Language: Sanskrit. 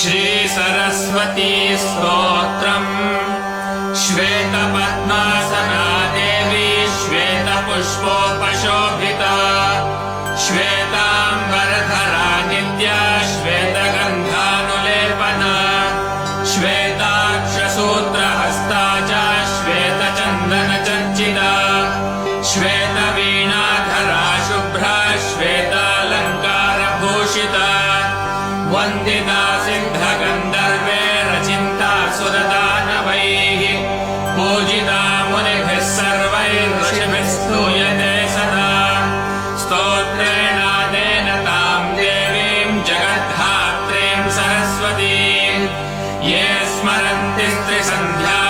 श्रीसरस्वती स्तोत्रम्। श्वेतपद्मासना देवी श्वेतपुष्पोपशोभिता, श्वेताम्बरधरा नित्या श्वेतगन्धानुलेपना, श्वेताक्षसूत्रहस्ता च श्वेतचन्दनचर्चिता, श्वेतवीणाधरा शुभ्रा श्वेतालङ्कारभूषिता, वन्दिता सिद्धगन्धर्वे रचिन्ता सुरदानवैः, पूजिता मुनिभिः सर्वैर्ऋषिभिः स्तूयते सदा। स्तोत्रेणादेन तां देवीं जगद्धात्रीं सरस्वतीं ये स्मरन्ति स्त्रिसन्ध्या